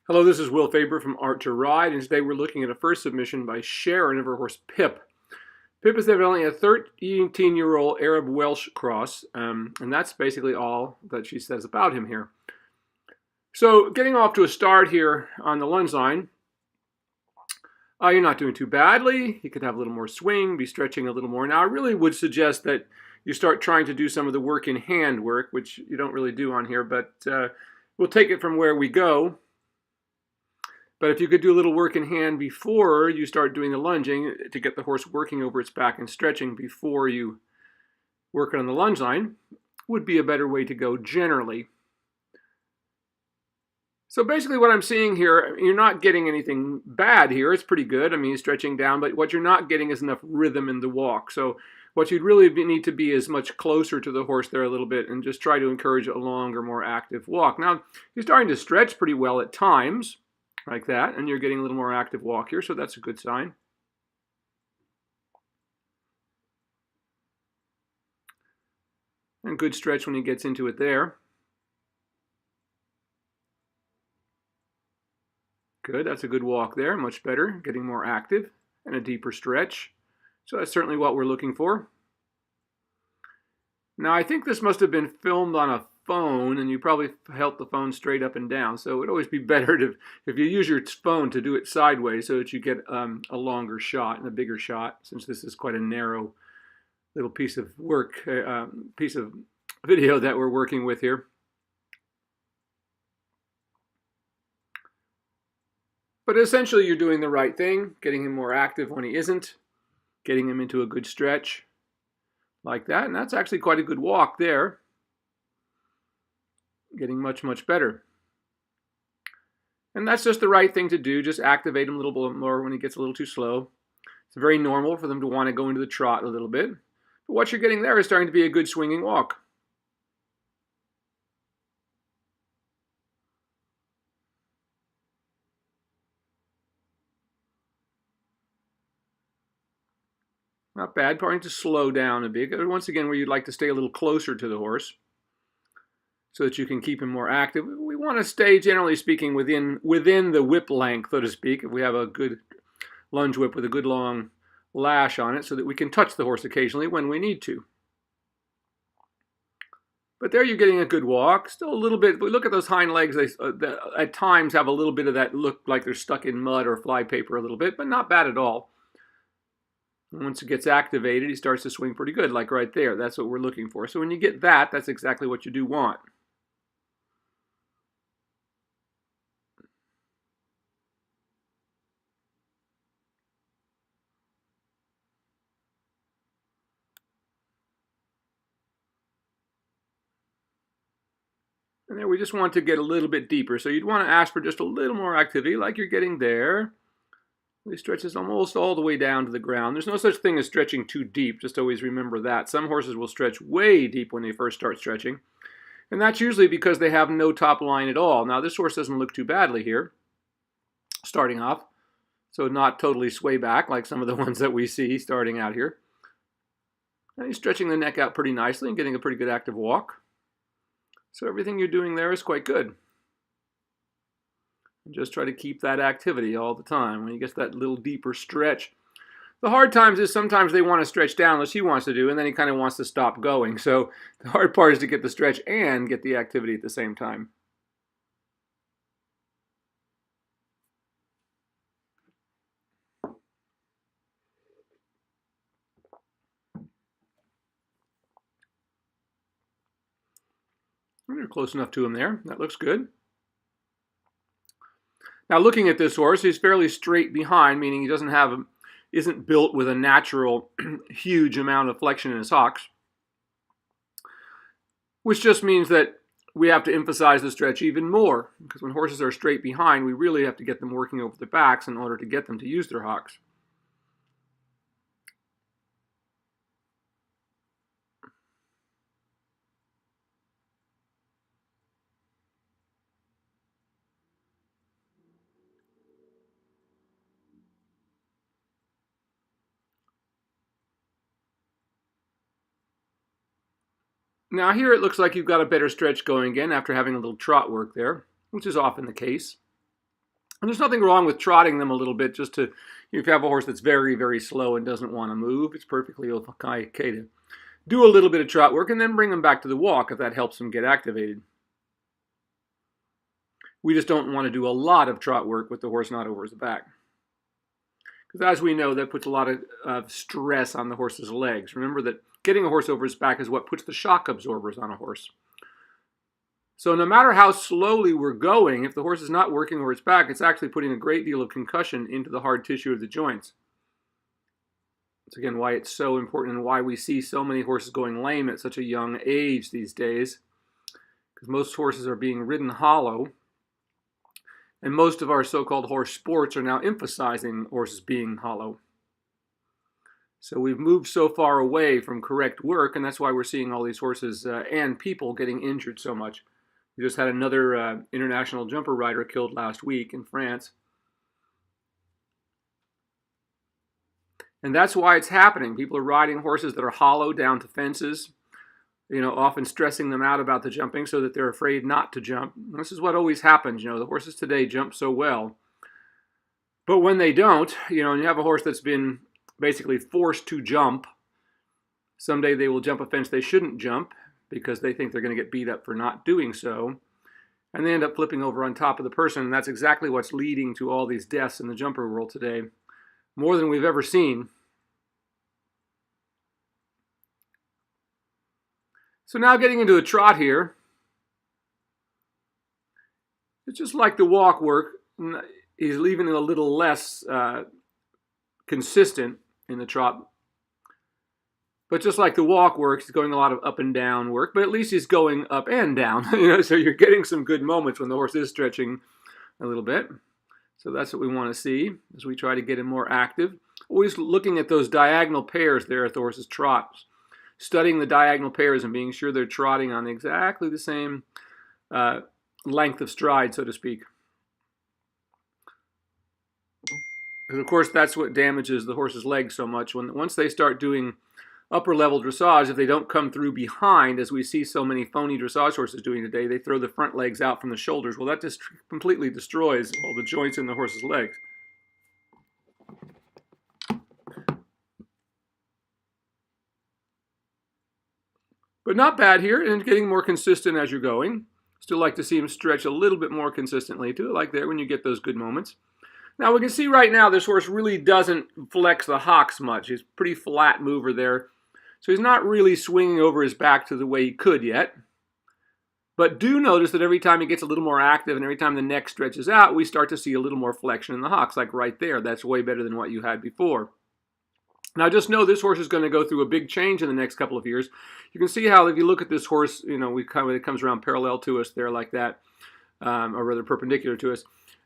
Hello, this is Will Faerber from Art to Ride, and today we're looking at a first submission by Sharon of her horse Pip. Pip is evidently a 13-year-old Arab Welsh cross, and that's basically all that she says about him here. So getting off to a start here on the lunge line, you're not doing too badly. You could have a little more swing, be stretching a little more. Now I really would suggest that you start trying to do some of the work in hand work, which you don't really do on here, but we'll take it from where we go. But if you could do a little work in hand before you start doing the lunging to get the horse working over its back and stretching before you work on the lunge line, would be a better way to go generally. So basically what I'm seeing here, you're not getting anything bad here. It's pretty good. I mean, stretching down, but what you're not getting is enough rhythm in the walk. So what you'd really need to be is much closer to the horse there a little bit and just try to encourage a longer, more active walk. Now, you're starting to stretch pretty well at times, like that, and you're getting a little more active walk here, so that's a good sign. And good stretch when he gets into it there. Good, that's a good walk there, much better, getting more active and a deeper stretch. So that's certainly what we're looking for. Now I think this must have been filmed on a phone, and you probably held the phone straight up and down, so it would always be better to, if you use your phone, to do it sideways so that you get a longer shot and a bigger shot, since this is quite a narrow little piece of work, piece of video that we're working with here. But essentially you're doing the right thing, getting him more active when he isn't, getting him into a good stretch like that, and that's actually quite a good walk there. Getting much, much better. And that's just the right thing to do. Just activate him a little bit more when he gets a little too slow. It's very normal for them to want to go into the trot a little bit. But what you're getting there is starting to be a good swinging walk. Not bad. Probably to slow down a bit. Once again, where you'd like to stay a little closer to the horse so that you can keep him more active. We want to stay, generally speaking, within the whip length, so to speak, if we have a good lunge whip with a good long lash on it, so that we can touch the horse occasionally when we need to. But there you're getting a good walk. Still a little bit, if we look at those hind legs, they at times have a little bit of that look like they're stuck in mud or fly paper a little bit, but not bad at all. Once it gets activated, he starts to swing pretty good, like right there. That's what we're looking for. So when you get that, that's exactly what you do want. And there we just want to get a little bit deeper. So you'd want to ask for just a little more activity like you're getting there. He stretches almost all the way down to the ground. There's no such thing as stretching too deep. Just always remember that. Some horses will stretch way deep when they first start stretching. And that's usually because they have no top line at all. Now this horse doesn't look too badly here, starting off. So not totally sway back like some of the ones that we see starting out here. And he's stretching the neck out pretty nicely and getting a pretty good active walk. So everything you're doing there is quite good. And just try to keep that activity all the time. When he gets that little deeper stretch. The hard times is sometimes they want to stretch down, as he wants to do, and then he kind of wants to stop going. So the hard part is to get the stretch and get the activity at the same time. You're close enough to him there. That looks good. Now looking at this horse, he's fairly straight behind, meaning he isn't built with a natural huge amount of flexion in his hocks, which just means that we have to emphasize the stretch even more, because when horses are straight behind, we really have to get them working over their backs in order to get them to use their hocks. Now here it looks like you've got a better stretch going again after having a little trot work there, which is often the case. And there's nothing wrong with trotting them a little bit just to, if you have a horse that's very, very slow and doesn't want to move, it's perfectly okay to do a little bit of trot work and then bring them back to the walk if that helps them get activated. We just don't want to do a lot of trot work with the horse not over his back. Because as we know, that puts a lot of stress on the horse's legs. Remember that getting a horse over his back is what puts the shock absorbers on a horse. So no matter how slowly we're going, if the horse is not working over its back, it's actually putting a great deal of concussion into the hard tissue of the joints. That's again why it's so important and why we see so many horses going lame at such a young age these days. Because most horses are being ridden hollow. And most of our so-called horse sports are now emphasizing horses being hollow. So we've moved so far away from correct work, and that's why we're seeing all these horses and people getting injured so much. We just had another international jumper rider killed last week in France. And that's why it's happening. People are riding horses that are hollow down to fences, often stressing them out about the jumping so that they're afraid not to jump. And this is what always happens. The horses today jump so well. But when they don't, and you have a horse that's been basically forced to jump, someday they will jump a fence they shouldn't jump because they think they're going to get beat up for not doing so. And they end up flipping over on top of the person. And that's exactly what's leading to all these deaths in the jumper world today. More than we've ever seen. So now getting into a trot here. It's just like the walk work. He's leaving it a little less consistent in the trot. But just like the walk work, he's going a lot of up and down work, but at least he's going up and down. So you're getting some good moments when the horse is stretching a little bit. So that's what we want to see as we try to get him more active. Always looking at those diagonal pairs there at the horse's trots. Studying the diagonal pairs and being sure they're trotting on exactly the same length of stride, so to speak. Because of course that's what damages the horse's legs so much. Once they start doing upper level dressage, if they don't come through behind, as we see so many phony dressage horses doing today, they throw the front legs out from the shoulders. Well, that just completely destroys all the joints in the horse's legs. But not bad here, and getting more consistent as you're going. Still like to see him stretch a little bit more consistently too, like there when you get those good moments. Now we can see right now this horse really doesn't flex the hocks much. He's a pretty flat mover there. So he's not really swinging over his back to the way he could yet. But do notice that every time he gets a little more active and every time the neck stretches out, we start to see a little more flexion in the hocks, like right there. That's way better than what you had before. Now just know this horse is going to go through a big change in the next couple of years. You can see how if you look at this horse, it comes around parallel to us there like that, or rather perpendicular to us.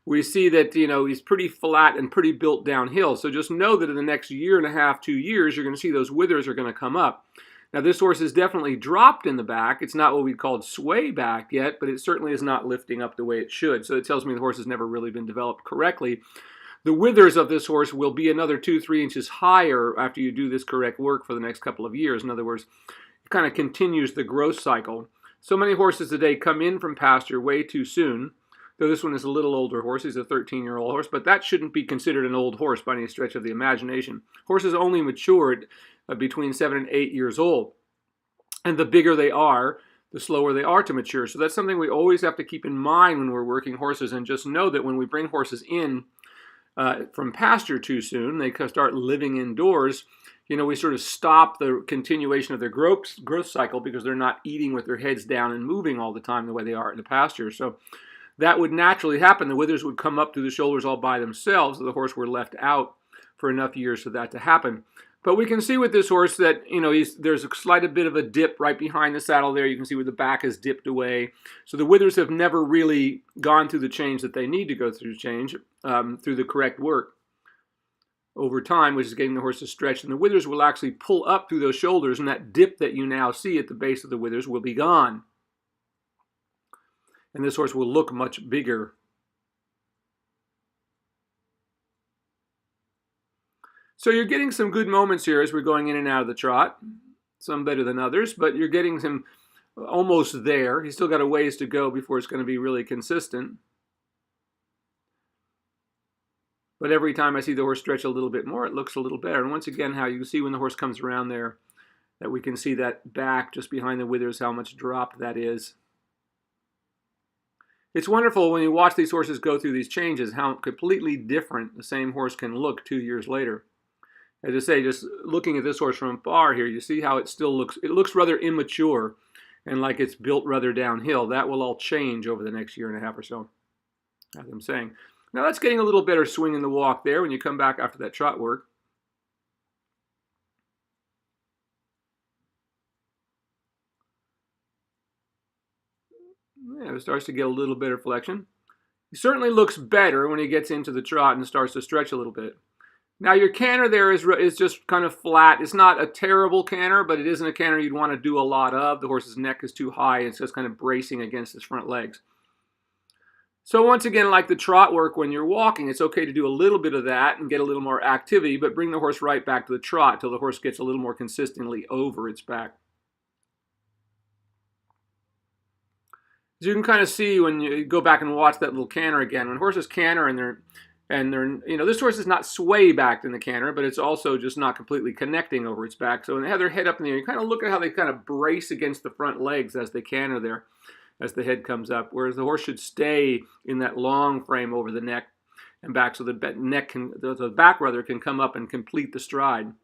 We see that, he's pretty flat and pretty built downhill. So just know that in the next year and a half, 2 years, you're going to see those withers are going to come up. Now this horse is definitely dropped in the back. It's not what we called sway back yet, but it certainly is not lifting up the way it should. So it tells me the horse has never really been developed correctly. The withers of this horse will be another 2-3 inches higher after you do this correct work for the next couple of years. In other words, it kind of continues the growth cycle. So many horses today come in from pasture way too soon. Though this one is a little older horse, he's a 13-year-old horse, but that shouldn't be considered an old horse by any stretch of the imagination. Horses only matured between 7 and 8 years old. And the bigger they are, the slower they are to mature. So that's something we always have to keep in mind when we're working horses, and just know that when we bring horses in from pasture too soon, they start living indoors, we sort of stop the continuation of their growth cycle because they're not eating with their heads down and moving all the time the way they are in the pasture. So that would naturally happen. The withers would come up through the shoulders all by themselves if the horse were left out for enough years for that to happen. But we can see with this horse that, there's a slight bit of a dip right behind the saddle there. You can see where the back is dipped away. So the withers have never really gone through the change that they need to go through through the correct work over time, which is getting the horse to stretch. And the withers will actually pull up through those shoulders, and that dip that you now see at the base of the withers will be gone. And this horse will look much bigger. So you're getting some good moments here as we're going in and out of the trot. Some better than others, but you're getting him almost there. He's still got a ways to go before it's going to be really consistent. But every time I see the horse stretch a little bit more, it looks a little better. And once again, how you see when the horse comes around there, that we can see that back just behind the withers, how much dropped that is. It's wonderful when you watch these horses go through these changes, how completely different the same horse can look 2 years later. As I say, just looking at this horse from afar here, you see how it still looks, it looks rather immature and like it's built rather downhill. That will all change over the next year and a half or so, as I'm saying. Now that's getting a little better swing in the walk there when you come back after that trot work. Yeah, it starts to get a little better flexion. He certainly looks better when he gets into the trot and starts to stretch a little bit. Now your canter there is just kind of flat. It's not a terrible canter, but it isn't a canter you'd want to do a lot of. The horse's neck is too high. It's just kind of bracing against his front legs. So once again, like the trot work when you're walking, it's okay to do a little bit of that and get a little more activity, but bring the horse right back to the trot till the horse gets a little more consistently over its back. As you can kind of see when you go back and watch that little canter again, when horses canter and they're you know, this horse is not sway backed in the canter, but it's also just not completely connecting over its back. So when they have their head up in the air, you kind of look at how they kind of brace against the front legs as they canter there, as the head comes up, whereas the horse should stay in that long frame over the neck and back, so the back rather can come up and complete the stride.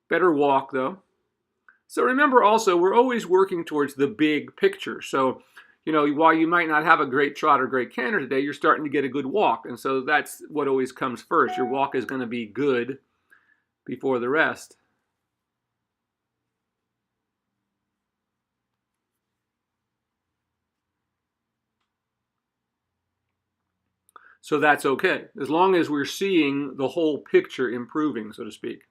Better walk though. So remember also, we're always working towards the big picture. So, you know, while you might not have a great trot or great canter today, you're starting to get a good walk. And so that's what always comes first. Your walk is going to be good before the rest. So that's okay, as long as we're seeing the whole picture improving, so to speak.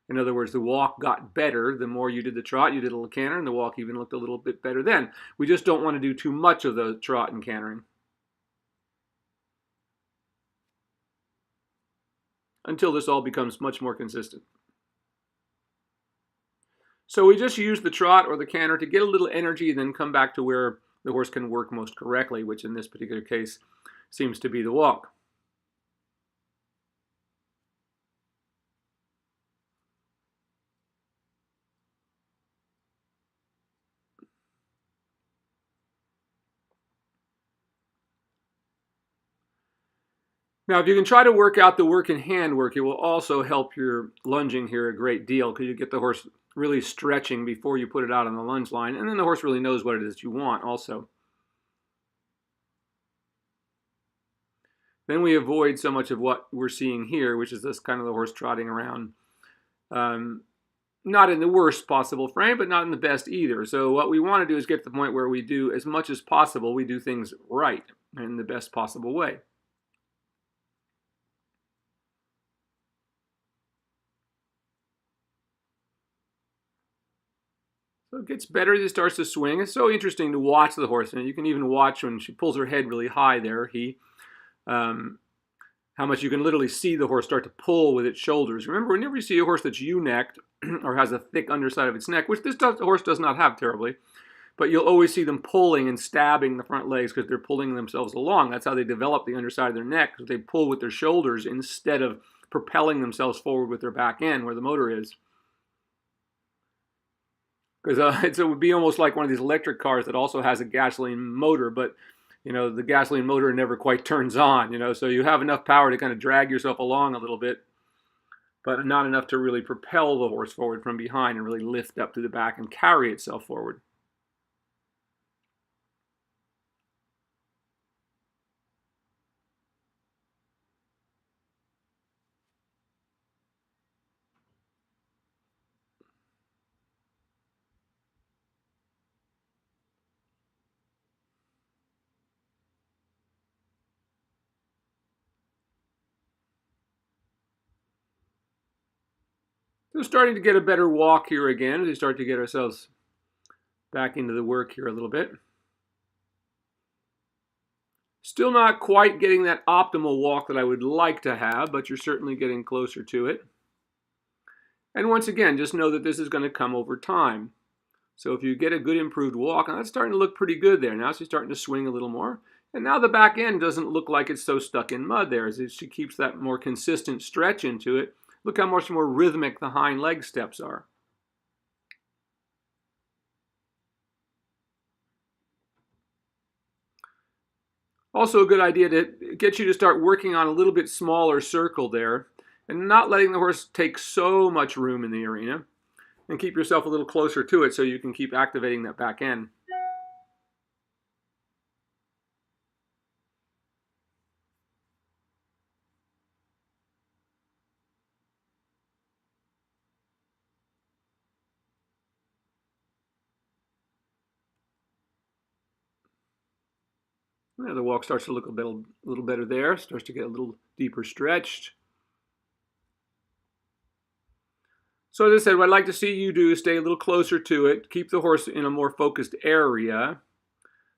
In other words, the walk got better the more you did the trot. You did a little canter, and the walk even looked a little bit better then. We just don't want to do too much of the trot and cantering until this all becomes much more consistent. So we just use the trot or the canter to get a little energy and then come back to where the horse can work most correctly, which in this particular case seems to be the walk. Now, if you can try to work out the work in hand work, it will also help your lunging here a great deal, because you get the horse really stretching before you put it out on the lunge line, and then the horse really knows what it is you want also. Then we avoid so much of what we're seeing here, which is this kind of the horse trotting around. Not in the worst possible frame, but not in the best either. So what we want to do is get to the point where we do, as much as possible, we do things right in the best possible way. So it gets better as it starts to swing. It's so interesting to watch the horse, and you can even watch when she pulls her head really high there. How much you can literally see the horse start to pull with its shoulders. Remember, whenever you see a horse that's ewe-necked or has a thick underside of its neck, which the horse does not have terribly, but you'll always see them pulling and stabbing the front legs because they're pulling themselves along. That's how they develop the underside of their neck, because they pull with their shoulders instead of propelling themselves forward with their back end where the motor is. Because it would be almost like one of these electric cars that also has a gasoline motor, but you know, the gasoline motor never quite turns on, you know, so you have enough power to kind of drag yourself along a little bit, but not enough to really propel the horse forward from behind and really lift up to the back and carry itself forward. So starting to get a better walk here again as we start to get ourselves back into the work here a little bit. Still not quite getting that optimal walk that I would like to have, but you're certainly getting closer to it. And once again, just know that this is going to come over time. So if you get a good improved walk, and that's starting to look pretty good there. Now she's starting to swing a little more. And now the back end doesn't look like it's so stuck in mud there, as she keeps that more consistent stretch into it. Look how much more rhythmic the hind leg steps are. Also a good idea to get you to start working on a little bit smaller circle there and not letting the horse take so much room in the arena, and keep yourself a little closer to it so you can keep activating that back end. Yeah, the walk starts to look a little better there, starts to get a little deeper stretched. So as I said, what I'd like to see you do is stay a little closer to it, keep the horse in a more focused area,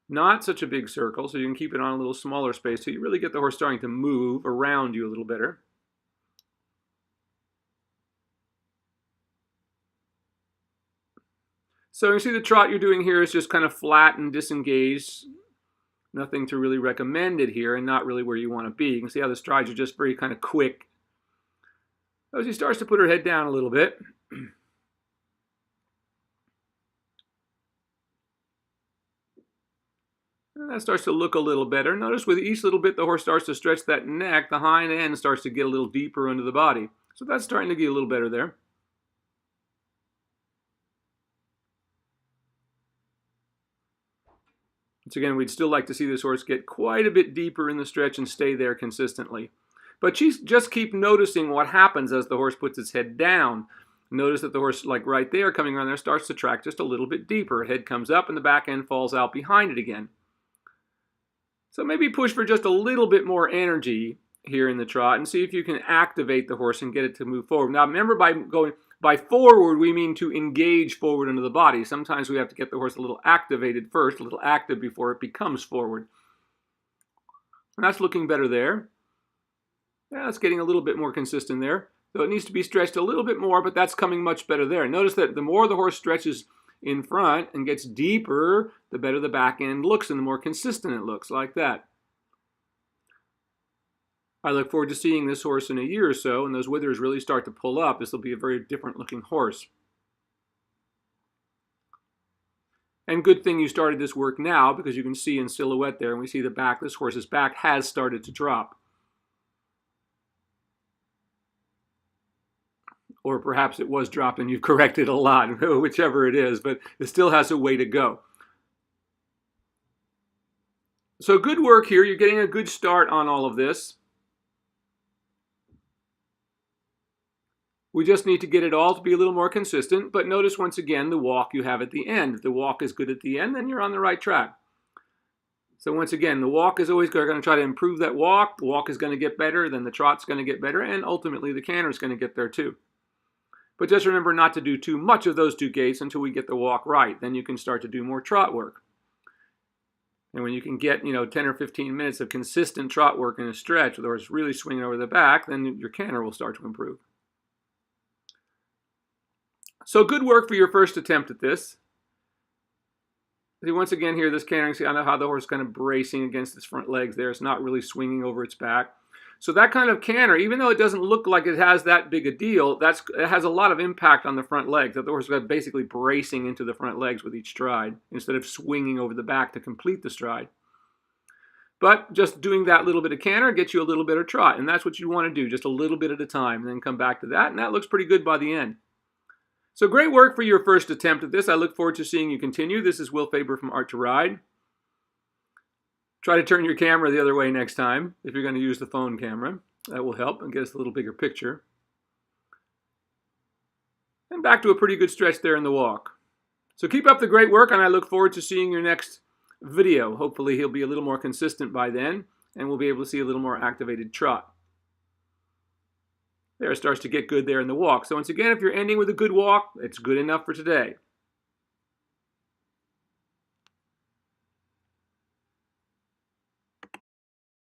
not such a big circle, so you can keep it on a little smaller space so you really get the horse starting to move around you a little better. So you see the trot you're doing here is just kind of flat and disengaged. Nothing to really recommend it here, and not really where you want to be. You can see how the strides are just very kind of quick. As she starts to put her head down a little bit. And that starts to look a little better. Notice with each little bit the horse starts to stretch that neck, the hind end starts to get a little deeper into the body. So that's starting to get a little better there. Once again, we'd still like to see this horse get quite a bit deeper in the stretch and stay there consistently. But just keep noticing what happens as the horse puts its head down. Notice that the horse, like right there, coming around there, starts to track just a little bit deeper. Head comes up and the back end falls out behind it again. So maybe push for just a little bit more energy here in the trot and see if you can activate the horse and get it to move forward. Now remember, by forward, we mean to engage forward into the body. Sometimes we have to get the horse a little activated first, a little active before it becomes forward. And that's looking better there. Yeah, it's getting a little bit more consistent there. So it needs to be stretched a little bit more, but that's coming much better there. Notice that the more the horse stretches in front and gets deeper, the better the back end looks and the more consistent it looks, like that. I look forward to seeing this horse in a year or so, and those withers really start to pull up. This will be a very different looking horse. And good thing you started this work now, because you can see in silhouette there, and we see the back, this horse's back has started to drop. Or perhaps it was dropped and you've corrected a lot, whichever it is, but it still has a way to go. So good work here. You're getting a good start on all of this. We just need to get it all to be a little more consistent, but notice once again the walk you have at the end. If the walk is good at the end, then you're on the right track. So once again, the walk is always going to try to improve that walk. The walk is going to get better, then the trot's going to get better, and ultimately the canter is going to get there too. But just remember not to do too much of those two gaits until we get the walk right. Then you can start to do more trot work. And when you can get, 10 or 15 minutes of consistent trot work in a stretch, with the horse really swinging over the back, then your canter will start to improve. So good work for your first attempt at this. See, once again here, this cantering, see how the horse is kind of bracing against its front legs there. It's not really swinging over its back. So that kind of canter, even though it doesn't look like it has that big a deal, it has a lot of impact on the front legs. That the horse is basically bracing into the front legs with each stride instead of swinging over the back to complete the stride. But just doing that little bit of canter gets you a little bit of trot, and that's what you want to do, just a little bit at a time, and then come back to that, and that looks pretty good by the end. So great work for your first attempt at this. I look forward to seeing you continue. This is Will Faerber from Art to Ride. Try to turn your camera the other way next time if you're going to use the phone camera. That will help and get us a little bigger picture. And back to a pretty good stretch there in the walk. So keep up the great work, and I look forward to seeing your next video. Hopefully he'll be a little more consistent by then, and we'll be able to see a little more activated trot. There, it starts to get good there in the walk. So once again, if you're ending with a good walk, it's good enough for today.